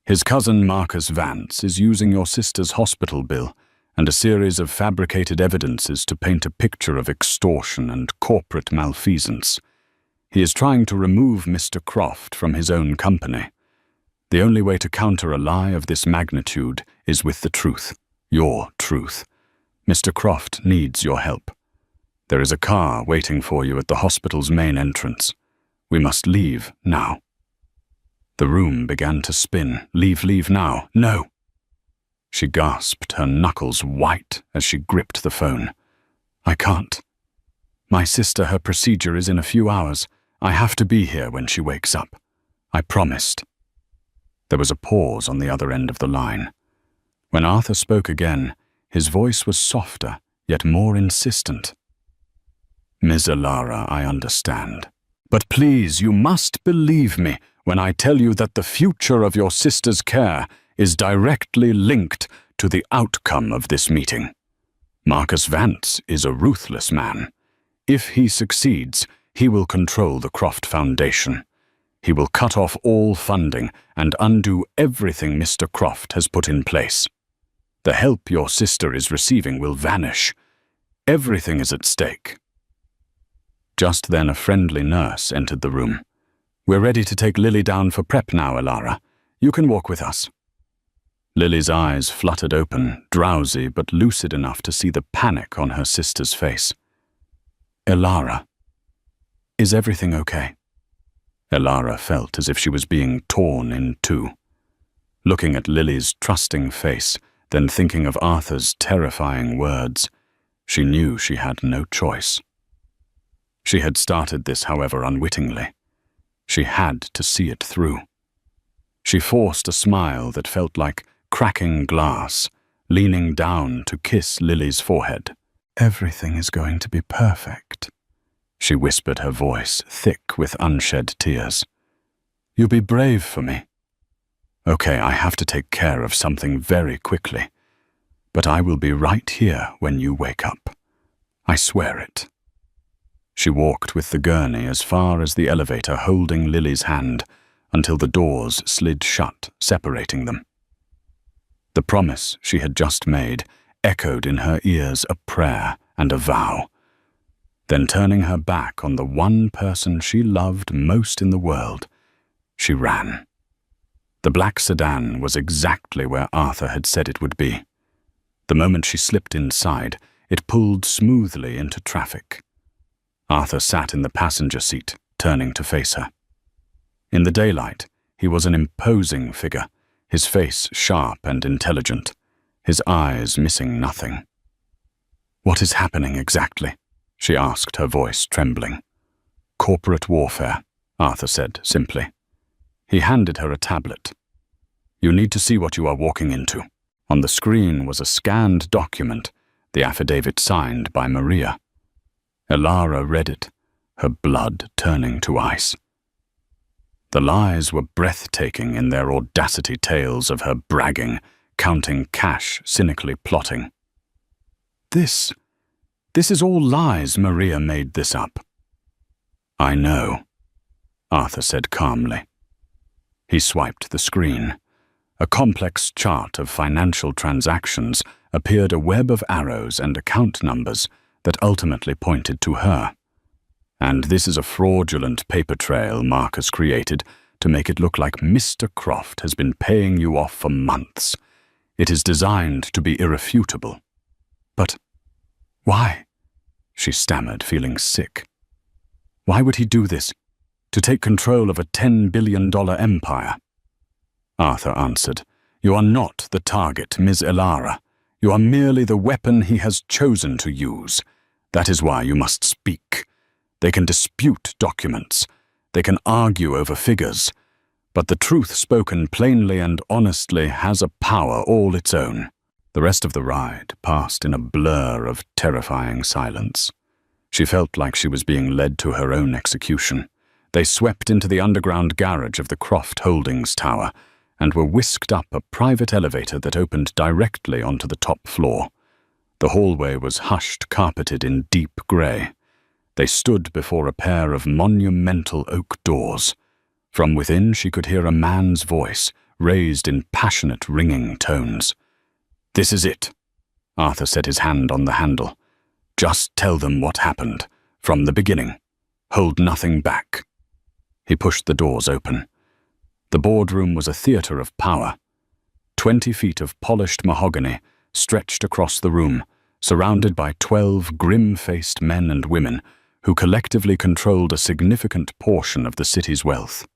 His cousin Marcus Vance is using your sister's hospital bill and a series of fabricated evidences to paint a picture of extortion and corporate malfeasance. He is trying to remove Mr. Croft from his own company. The only way to counter a lie of this magnitude is with the truth, your truth. Mr. Croft needs your help. There is a car waiting for you at the hospital's main entrance. We must leave now. The room began to spin. Leave now. No! She gasped, her knuckles white as she gripped the phone. I can't. My sister, her procedure is in a few hours. I have to be here when she wakes up. I promised. There was a pause on the other end of the line. When Arthur spoke again, his voice was softer, yet more insistent. Ms. Elara, I understand. But please, you must believe me when I tell you that the future of your sister's care is directly linked to the outcome of this meeting. Marcus Vance is a ruthless man. If he succeeds, he will control the Croft Foundation. He will cut off all funding and undo everything Mr. Croft has put in place. The help your sister is receiving will vanish. Everything is at stake. Just then a friendly nurse entered the room. We're ready to take Lily down for prep now, Elara. You can walk with us. Lily's eyes fluttered open, drowsy but lucid enough to see the panic on her sister's face. Elara, is everything okay? Elara felt as if she was being torn in two. Looking at Lily's trusting face, then thinking of Arthur's terrifying words, she knew she had no choice. She had started this, however, unwittingly. She had to see it through. She forced a smile that felt like cracking glass, leaning down to kiss Lily's forehead. Everything is going to be perfect, she whispered, her voice thick with unshed tears. You be brave for me. Okay, I have to take care of something very quickly, but I will be right here when you wake up. I swear it. She walked with the gurney as far as the elevator, holding Lily's hand until the doors slid shut, separating them. The promise she had just made echoed in her ears, a prayer and a vow. Then, turning her back on the one person she loved most in the world, she ran. The black sedan was exactly where Arthur had said it would be. The moment she slipped inside, it pulled smoothly into traffic. Arthur sat in the passenger seat, turning to face her. In the daylight, he was an imposing figure, his face sharp and intelligent, his eyes missing nothing. What is happening exactly? She asked, her voice trembling. Corporate warfare, Arthur said simply. He handed her a tablet. You need to see what you are walking into. On the screen was a scanned document, the affidavit signed by Maria. Elara read it, her blood turning to ice. The lies were breathtaking in their audacity, tales of her bragging, counting cash, cynically plotting. This is all lies. Maria made this up. I know, Arthur said calmly. He swiped the screen. A complex chart of financial transactions appeared, a web of arrows and account numbers that ultimately pointed to her. And this is a fraudulent paper trail Marcus created to make it look like Mr. Croft has been paying you off for months. It is designed to be irrefutable. But why? She stammered, feeling sick. Why would he do this? To take control of a $10 billion empire? Arthur answered, You are not the target, Ms. Elara. You are merely the weapon he has chosen to use. That is why you must speak. They can dispute documents. They can argue over figures. But the truth spoken plainly and honestly has a power all its own. The rest of the ride passed in a blur of terrifying silence. She felt like she was being led to her own execution. They swept into the underground garage of the Croft Holdings Tower and were whisked up a private elevator that opened directly onto the top floor. The hallway was hushed, carpeted in deep grey. They stood before a pair of monumental oak doors. From within she could hear a man's voice, raised in passionate, ringing tones. "This is it," Arthur set his hand on the handle. "Just tell them what happened, from the beginning. Hold nothing back." He pushed the doors open. The boardroom was a theatre of power. 20 feet of polished mahogany stretched across the room, surrounded by 12 grim-faced men and women who collectively controlled a significant portion of the city's wealth.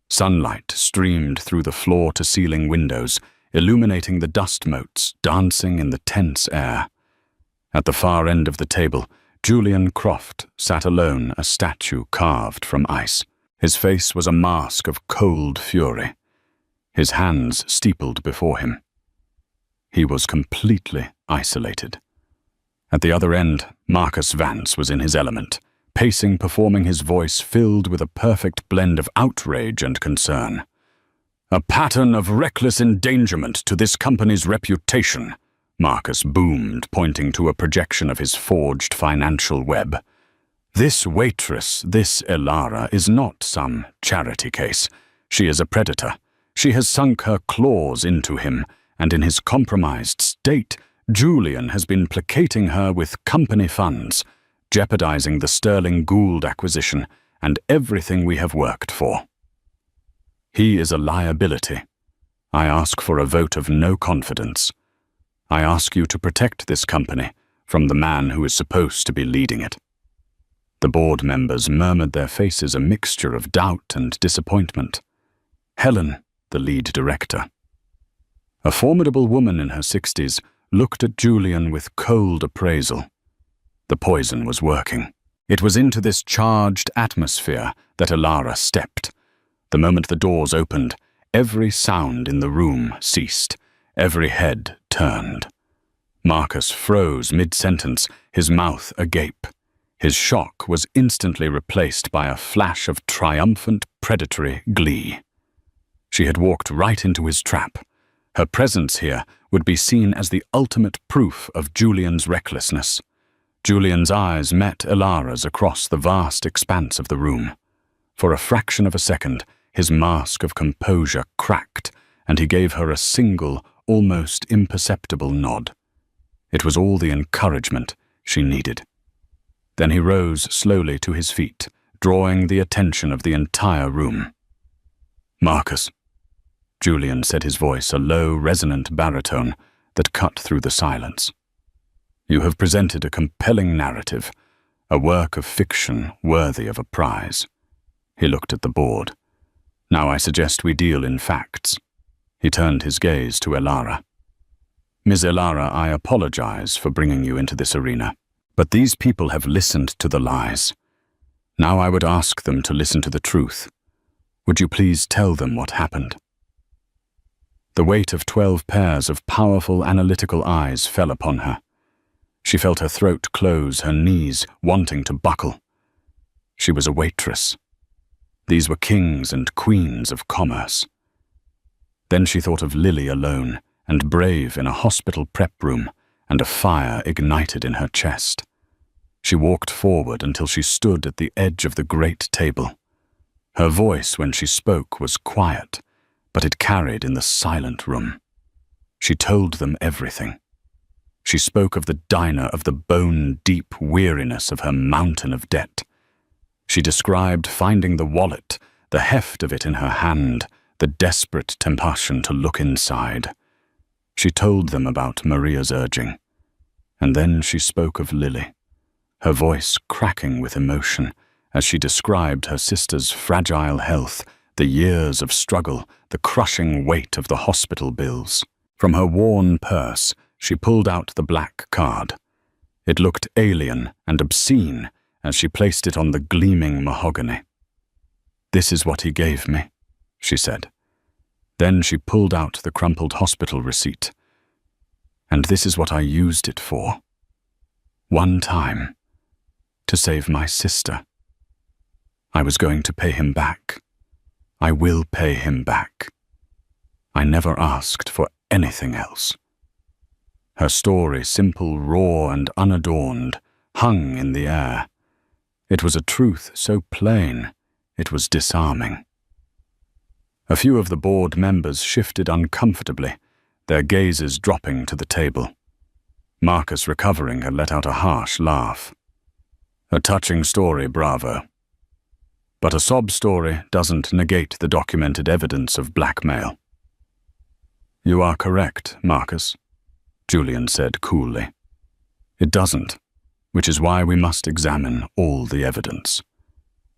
Sunlight streamed through the floor-to-ceiling windows, illuminating the dust motes dancing in the tense air. At the far end of the table, Julian Croft sat alone, a statue carved from ice. His face was a mask of cold fury. His hands steepled before him. He was completely isolated. At the other end, Marcus Vance was in his element, pacing, performing, his voice filled with a perfect blend of outrage and concern. "A pattern of reckless endangerment to this company's reputation," Marcus boomed, pointing to a projection of his forged financial web. "This waitress, this Elara, is not some charity case. She is a predator. She has sunk her claws into him, and in his compromised state, Julian has been placating her with company funds, jeopardizing the Sterling Gould acquisition and everything we have worked for. He is a liability. I ask for a vote of no confidence. I ask you to protect this company from the man who is supposed to be leading it." The board members murmured, their faces a mixture of doubt and disappointment. Helen, the lead director, a formidable woman in her 60s, looked at Julian with cold appraisal. The poison was working. It was into this charged atmosphere that Elara stepped. The moment the doors opened, every sound in the room ceased. Every head turned. Marcus froze mid-sentence, his mouth agape. His shock was instantly replaced by a flash of triumphant, predatory glee. She had walked right into his trap. Her presence here would be seen as the ultimate proof of Julian's recklessness. Julian's eyes met Elara's across the vast expanse of the room. For a fraction of a second, his mask of composure cracked, and he gave her a single, almost imperceptible nod. It was all the encouragement she needed. Then he rose slowly to his feet, drawing the attention of the entire room. "Marcus," Julian said, his voice a low, resonant baritone that cut through the silence. "You have presented a compelling narrative, a work of fiction worthy of a prize." He looked at the board. "Now I suggest we deal in facts." He turned his gaze to Elara. "Ms. Elara, I apologize for bringing you into this arena, but these people have listened to the lies. Now I would ask them to listen to the truth. Would you please tell them what happened?" The weight of 12 pairs of powerful, analytical eyes fell upon her. She felt her throat close, her knees wanting to buckle. She was a waitress. These were kings and queens of commerce. Then she thought of Lily alone and brave in a hospital prep room, and a fire ignited in her chest. She walked forward until she stood at the edge of the great table. Her voice when she spoke was quiet, but it carried in the silent room. She told them everything. She spoke of the diner, of the bone-deep weariness of her mountain of debt. She described finding the wallet, the heft of it in her hand, the desperate temptation to look inside. She told them about Maria's urging. And then she spoke of Lily, her voice cracking with emotion as she described her sister's fragile health, the years of struggle, the crushing weight of the hospital bills. From her worn purse, she pulled out the black card. It looked alien and obscene as she placed it on the gleaming mahogany. "This is what he gave me," she said. Then she pulled out the crumpled hospital receipt. And this is what I used it for. One time, to save my sister. I was going to pay him back. I will pay him back. I never asked for anything else. Her story, simple, raw, and unadorned, hung in the air. It was a truth so plain, it was disarming. A few of the board members shifted uncomfortably, their gazes dropping to the table. Marcus, recovering, had let out a harsh laugh. A touching story, bravo. But a sob story doesn't negate the documented evidence of blackmail. You are correct, Marcus, Julian said coolly. It doesn't, which is why we must examine all the evidence.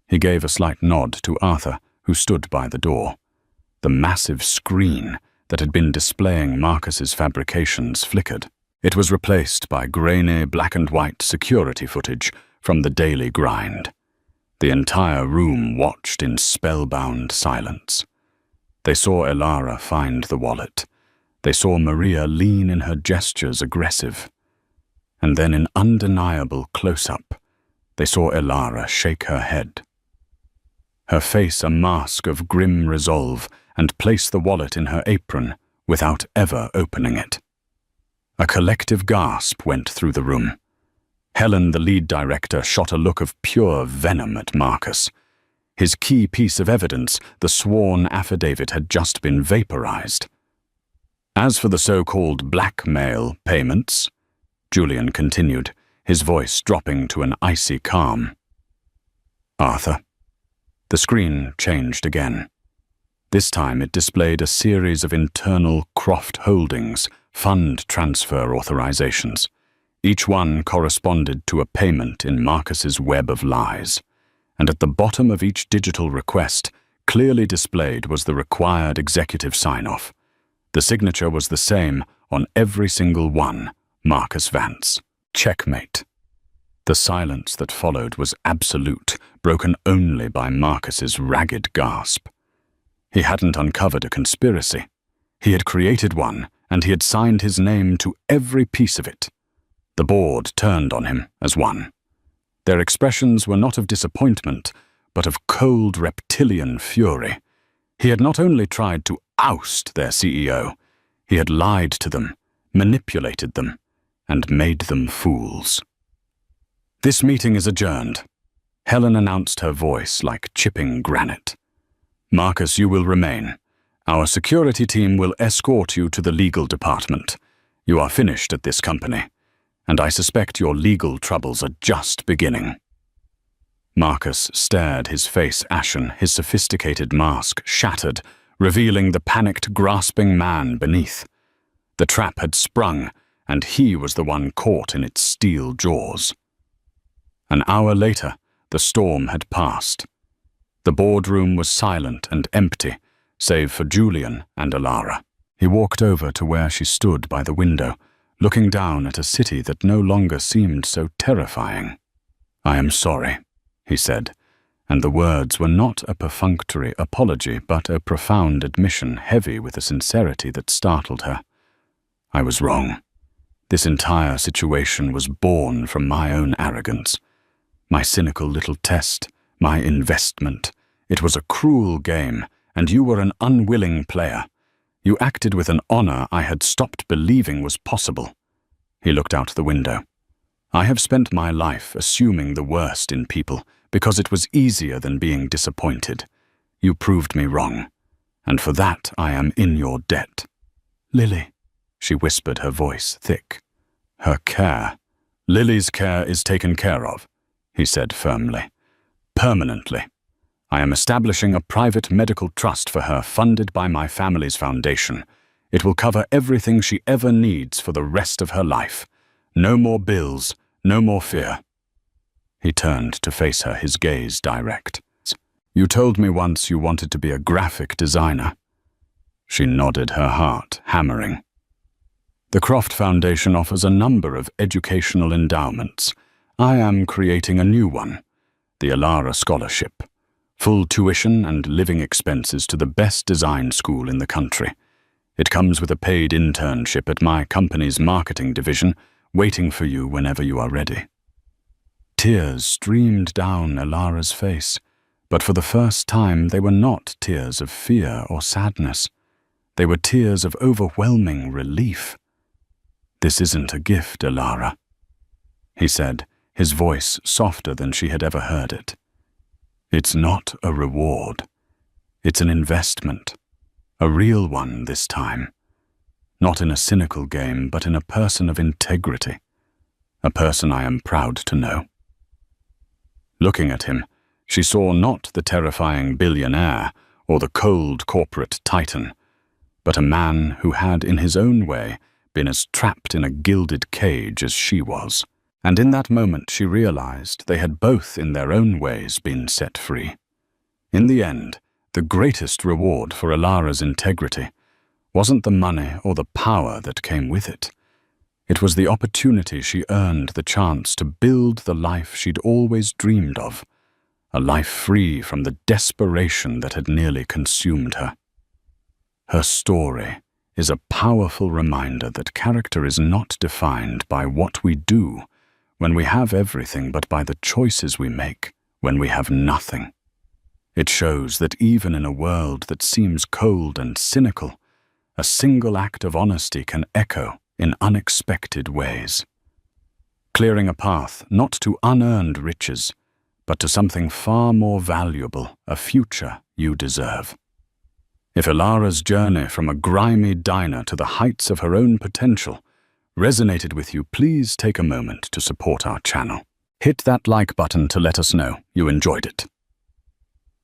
He gave a slight nod to Arthur, who stood by the door. The massive screen that had been displaying Marcus's fabrications flickered. It was replaced by grainy black and white security footage from the daily grind. The entire room watched in spellbound silence. They saw Elara find the wallet. They saw Maria lean in her gestures aggressive. And then in undeniable close-up, they saw Elara shake her head. Her face a mask of grim resolve, and place the wallet in her apron without ever opening it. A collective gasp went through the room. Helen, the lead director, shot a look of pure venom at Marcus. His key piece of evidence, the sworn affidavit, had just been vaporized. As for the so-called blackmail payments, Julian continued, his voice dropping to an icy calm. Arthur. The screen changed again. This time it displayed a series of internal Croft Holdings fund transfer authorizations. Each one corresponded to a payment in Marcus's web of lies. And at the bottom of each digital request, clearly displayed was the required executive sign-off. The signature was the same on every single one, Marcus Vance. Checkmate. The silence that followed was absolute, broken only by Marcus's ragged gasp. He hadn't uncovered a conspiracy. He had created one, and he had signed his name to every piece of it. The board turned on him as one. Their expressions were not of disappointment, but of cold reptilian fury. He had not only tried to oust their CEO, he had lied to them, manipulated them, and made them fools. This meeting is adjourned. Helen announced, her voice like chipping granite. Marcus, you will remain. Our security team will escort you to the legal department. You are finished at this company, and I suspect your legal troubles are just beginning. Marcus stared, his face ashen, his sophisticated mask shattered, revealing the panicked, grasping man beneath. The trap had sprung, and he was the one caught in its steel jaws. An hour later, the storm had passed. The boardroom was silent and empty, save for Julian and Elara. He walked over to where she stood by the window, looking down at a city that no longer seemed so terrifying. I am sorry, he said, and the words were not a perfunctory apology, but a profound admission heavy with a sincerity that startled her. I was wrong. This entire situation was born from my own arrogance. My cynical little test, my investment. It was a cruel game, and you were an unwilling player. You acted with an honor I had stopped believing was possible. He looked out the window. I have spent my life assuming the worst in people because it was easier than being disappointed. You proved me wrong, and for that I am in your debt. Lily, she whispered, her voice thick. Her care. Lily's care is taken care of, he said firmly. Permanently. I am establishing a private medical trust for her funded by my family's foundation. It will cover everything she ever needs for the rest of her life. No more bills, no more fear. He turned to face her, his gaze direct. You told me once you wanted to be a graphic designer. She nodded, her heart hammering. The Croft Foundation offers a number of educational endowments. I am creating a new one, the Elara Scholarship. Full tuition and living expenses to the best design school in the country. It comes with a paid internship at my company's marketing division, waiting for you whenever you are ready." Tears streamed down Elara's face, but for the first time they were not tears of fear or sadness. They were tears of overwhelming relief. "This isn't a gift, Elara," he said, his voice softer than she had ever heard it. "It's not a reward. It's an investment. A real one this time. Not in a cynical game, but in a person of integrity. A person I am proud to know." Looking at him, she saw not the terrifying billionaire or the cold corporate titan, but a man who had, in his own way, been as trapped in a gilded cage as she was. And in that moment she realized they had both in their own ways been set free. In the end, the greatest reward for Elara's integrity wasn't the money or the power that came with it. It was the opportunity she earned, the chance to build the life she'd always dreamed of, a life free from the desperation that had nearly consumed her. Her story is a powerful reminder that character is not defined by what we do when we have everything, but by the choices we make when we have nothing. It shows that even in a world that seems cold and cynical, a single act of honesty can echo in unexpected ways, clearing a path not to unearned riches, but to something far more valuable, a future you deserve. If Elara's journey from a grimy diner to the heights of her own potential resonated with you, please take a moment to support our channel. Hit that like button to let us know you enjoyed it.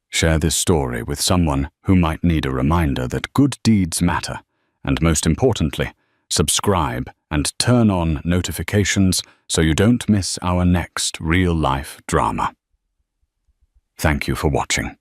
Share this story with someone who might need a reminder that good deeds matter, and most importantly, subscribe and turn on notifications so you don't miss our next real-life drama. Thank you for watching.